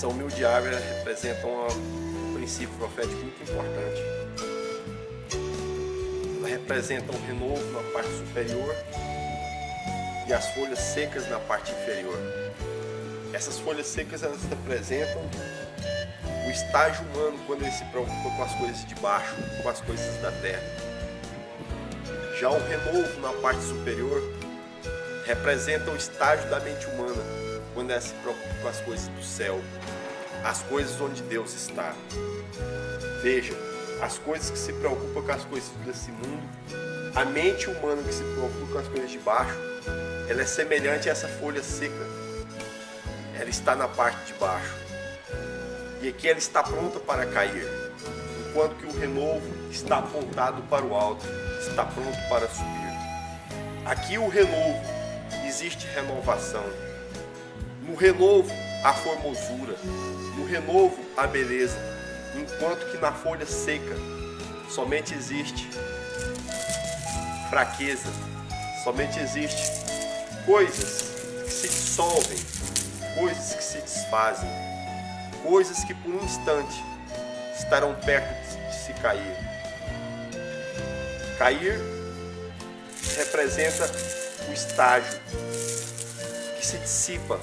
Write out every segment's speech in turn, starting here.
Essa humilde árvore representa um princípio profético muito importante. Ela representa um renovo na parte superior e as folhas secas na parte inferior. Essas folhas secas, elas representam o estágio humano quando ele se preocupa com as coisas de baixo, com as coisas da terra. Já o renovo na parte superior representa o estágio da mente humana quando ela se preocupa com as coisas do céu, as coisas onde Deus está. Veja, as coisas que se preocupam com as coisas desse mundo, a mente humana que se preocupa com as coisas de baixo, ela é semelhante a essa folha seca. Ela está na parte de baixo. E aqui ela está pronta para cair, enquanto que o renovo está apontado para o alto, está pronto para subir. Aqui o renovo, existe renovação. No renovo, a formosura. No renovo, a beleza. Enquanto que na folha seca, somente existe fraqueza. Somente existe coisas que se dissolvem, coisas que se desfazem, coisas que por um instante estarão perto de se cair. Cair representa o estágio que se dissipa,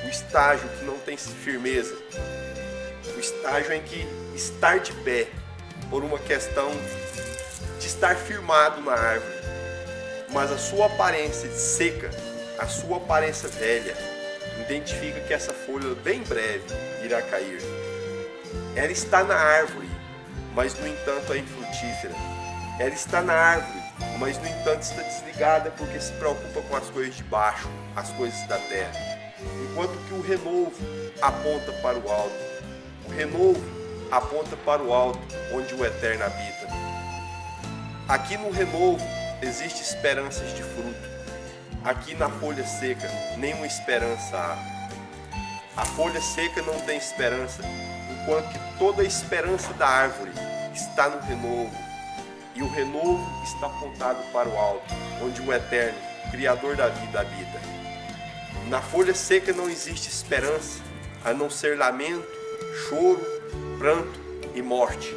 o estágio que não tem firmeza, o estágio em que estar de pé por uma questão de estar firmado na árvore, mas a sua aparência seca, a sua aparência velha, identifica que essa folha bem breve irá cair. Ela está na árvore, mas no entanto é infrutífera. Ela está na árvore, mas no entanto está desligada porque se preocupa com as coisas de baixo, as coisas da terra. Enquanto que o renovo aponta para o alto. O renovo aponta para o alto, onde o Eterno habita. Aqui no renovo existe esperanças de fruto. Aqui na folha seca, nenhuma esperança há. A folha seca não tem esperança, enquanto que toda a esperança da árvore está no renovo. E o renovo está apontado para o alto, onde o Eterno, Criador da vida, habita. Na folha seca não existe esperança, a não ser lamento, choro, pranto e morte.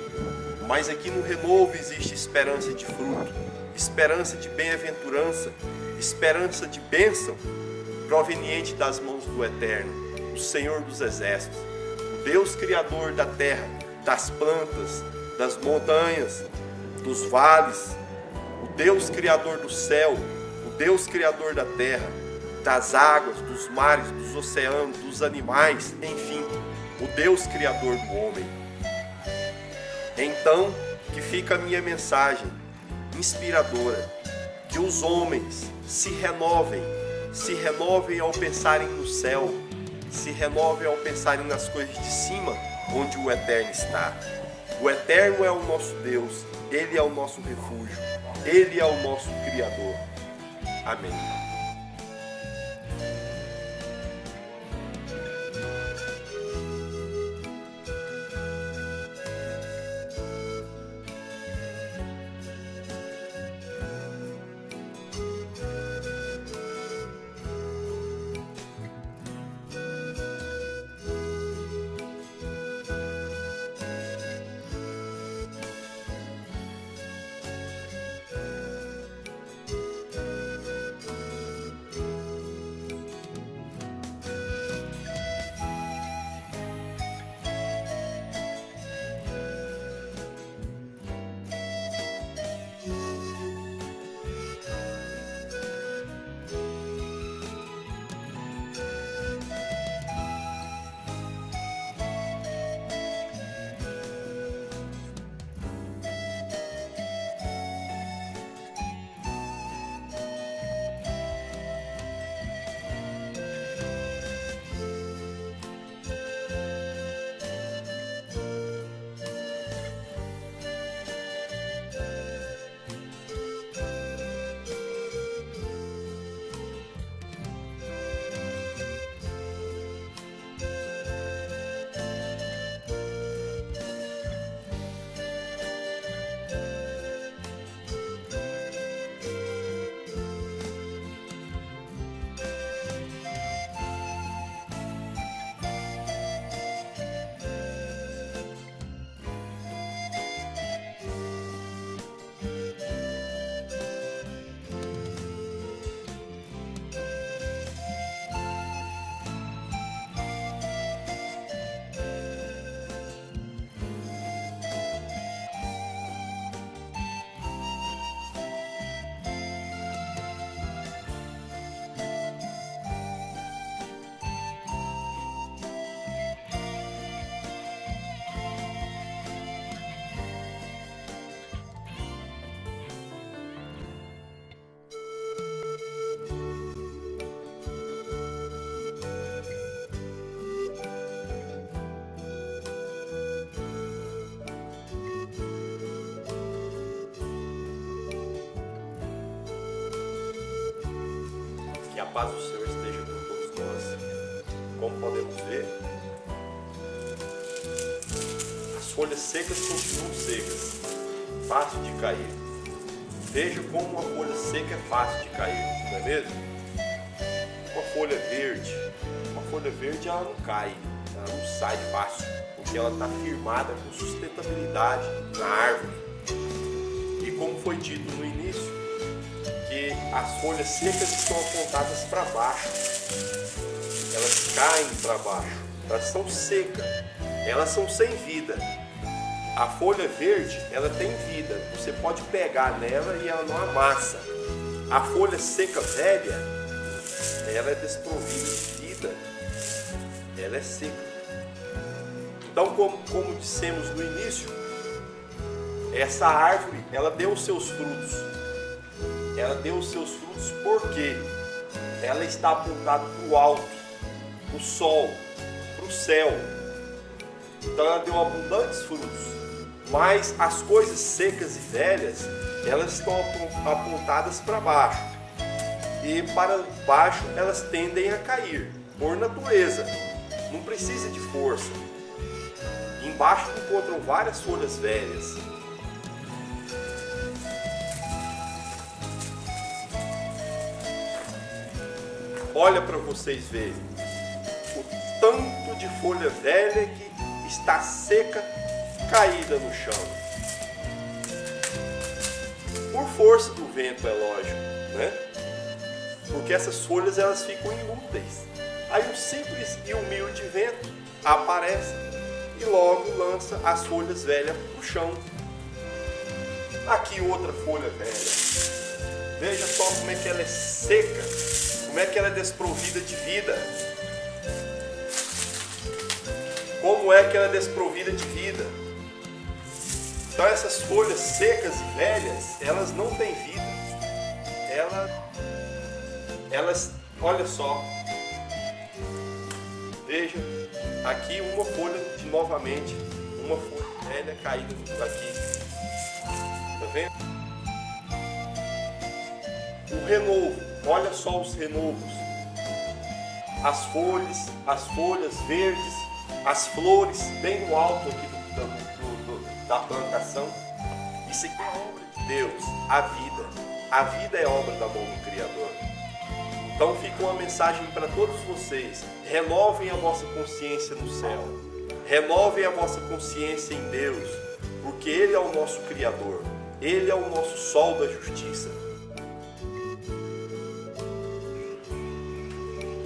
Mas aqui no renovo existe esperança de fruto, esperança de bem-aventurança, esperança de bênção proveniente das mãos do Eterno, o Senhor dos Exércitos, o Deus Criador da terra, das plantas, das montanhas, dos vales, o Deus Criador do céu, o Deus Criador da terra, das águas, dos mares, dos oceanos, dos animais, enfim, o Deus Criador do homem. Então, que fica a minha mensagem inspiradora, que os homens se renovem ao pensarem no céu, se renovem ao pensarem nas coisas de cima, onde o Eterno está. O Eterno é o nosso Deus, Ele é o nosso refúgio, Ele é o nosso Criador. Amém. paz do Senhor esteja com todos nós. Como podemos ver, as folhas secas continuam secas, fácil de cair. Veja como uma folha seca é fácil de cair, não é mesmo? Uma folha verde ela não cai, ela não sai fácil, porque ela está firmada com sustentabilidade na árvore. E como foi dito no início, que as folhas secas estão apontadas para baixo, elas caem para baixo, elas são secas, elas são sem vida. A folha verde, ela tem vida, você pode pegar nela e ela não amassa. A folha seca velha, ela é desprovida de vida, ela é seca. Então, como dissemos no início, essa árvore, ela deu os seus frutos. Ela deu os seus frutos porque ela está apontada para o alto, para o sol, para o céu. Então ela deu abundantes frutos. Mas as coisas secas e velhas, elas estão apontadas para baixo. E para baixo elas tendem a cair, por natureza. Não precisa de força. Embaixo encontram várias folhas velhas. Olha para vocês verem o tanto de folha velha que está seca, caída no chão. Por força do vento, é lógico, né? Porque essas folhas elas ficam inúteis. Aí um simples e humilde vento aparece e logo lança as folhas velhas para o chão. Aqui outra folha velha. Veja só como é que ela é seca, como é que ela é desprovida de vida. Como é que ela é desprovida de vida. Então essas folhas secas e velhas, elas não têm vida. Elas, olha só. Veja, aqui uma folha novamente, uma folha velha caída aqui. Tá vendo? O renovo, olha só os renovos. As folhas verdes, as flores bem no alto aqui da plantação. Isso aqui é obra de Deus, a vida. A vida é obra da mão do Criador. Então fica uma mensagem para todos vocês. Renovem a vossa consciência no céu. Renovem a vossa consciência em Deus, porque Ele é o nosso Criador. Ele é o nosso sol da justiça.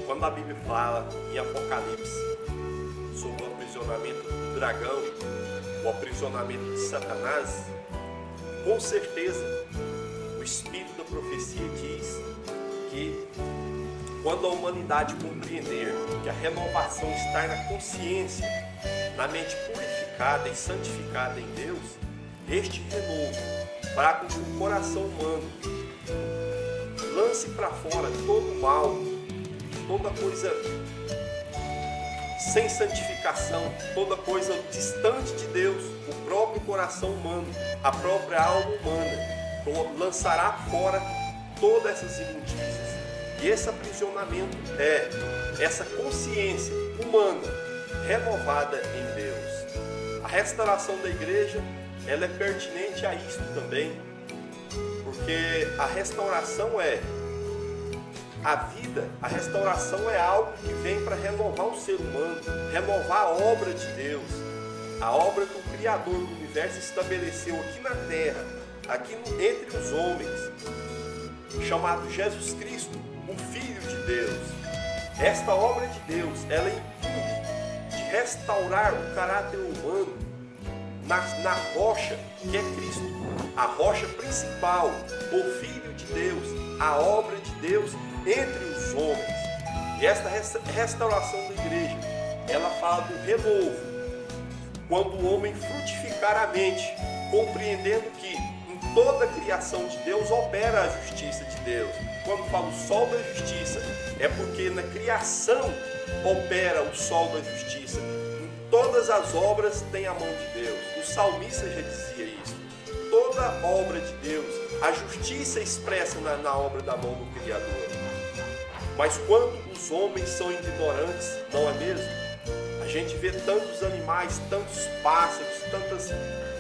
Quando a Bíblia fala em Apocalipse sobre o aprisionamento do dragão, o aprisionamento de Satanás, com certeza o Espírito da profecia diz que quando a humanidade compreender que a renovação está na consciência, na mente purificada e santificada em Deus, este renovo fará com que o coração humano lance para fora todo o mal, toda coisa sem santificação, toda coisa distante de Deus, o próprio coração humano, a própria alma humana, lançará fora todas essas imundícias. E esse aprisionamento é essa consciência humana renovada em Deus. A restauração da igreja, ela é pertinente a isto também, porque a restauração é a vida, a restauração é algo que vem para renovar o ser humano, renovar a obra de Deus, a obra que o Criador do universo estabeleceu aqui na terra, aqui entre os homens, chamado Jesus Cristo, o Filho de Deus. Esta obra de Deus, ela inclui de restaurar o caráter humano na rocha que é Cristo, a rocha principal, o Filho de Deus, a obra de Deus entre os homens. E esta restauração da igreja, ela fala do renovo, quando o homem frutificar a mente, compreendendo que em toda a criação de Deus opera a justiça de Deus. Quando fala o sol da justiça, é porque na criação opera o sol da justiça. Em todas as obras tem a mão de Deus. O salmista já dizia isso. Toda obra de Deus, a justiça expressa na obra da mão do Criador. Mas quando os homens são ignorantes, não é mesmo? A gente vê tantos animais, tantos pássaros, tantas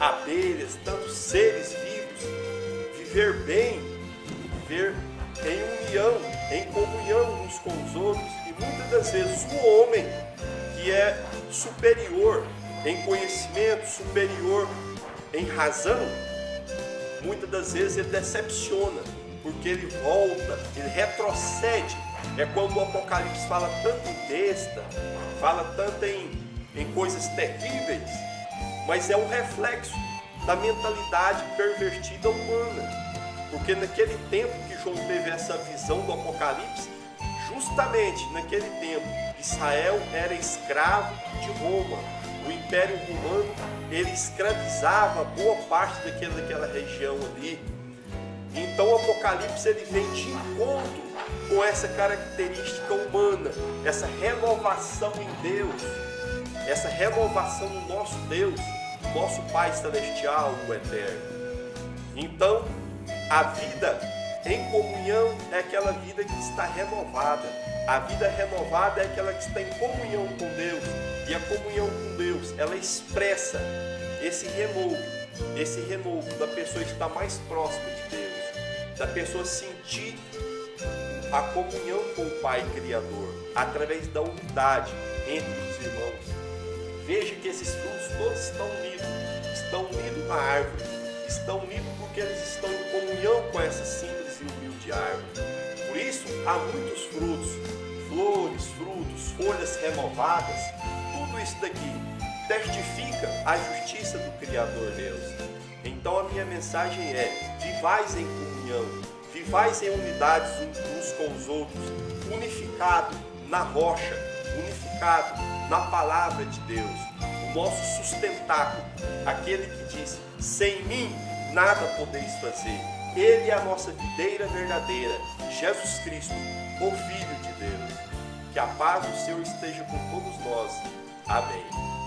abelhas, tantos seres vivos viver bem, viver em união, em comunhão uns com os outros, e muitas das vezes o homem, que é superior em conhecimento, superior em razão, muitas das vezes ele decepciona, porque ele volta, ele retrocede. É quando o Apocalipse fala tanto em besta, fala tanto em coisas terríveis, mas é um reflexo da mentalidade pervertida humana. Porque naquele tempo que João teve essa visão do Apocalipse, justamente naquele tempo, Israel era escravo de Roma. O Império Romano, ele escravizava boa parte daquela região ali. Então o Apocalipse ele vem de encontro com essa característica humana, essa renovação em Deus, essa renovação no nosso Deus, nosso Pai Celestial, o Eterno. Então, a vida em comunhão é aquela vida que está renovada. A vida renovada é aquela que está em comunhão com Deus. E a comunhão com Deus, ela expressa esse renovo da pessoa estar mais próxima de Deus, da pessoa sentir a comunhão com o Pai Criador, através da unidade entre os irmãos. Veja que esses frutos todos estão unidos na árvore, estão unidos porque eles estão em comunhão com essa simples e humilde árvore. Por isso, há muitos frutos, flores, frutos, folhas renovadas, tudo isso daqui testifica a justiça do Criador Deus. Então a minha mensagem é: vivais em comunhão, vivais em unidades uns com os outros, unificado na rocha, unificado na palavra de Deus, o nosso sustentáculo, aquele que diz: sem mim nada podeis fazer. Ele é a nossa videira verdadeira, Jesus Cristo, o Filho de Deus. Que a paz do Senhor esteja com todos nós. Amém.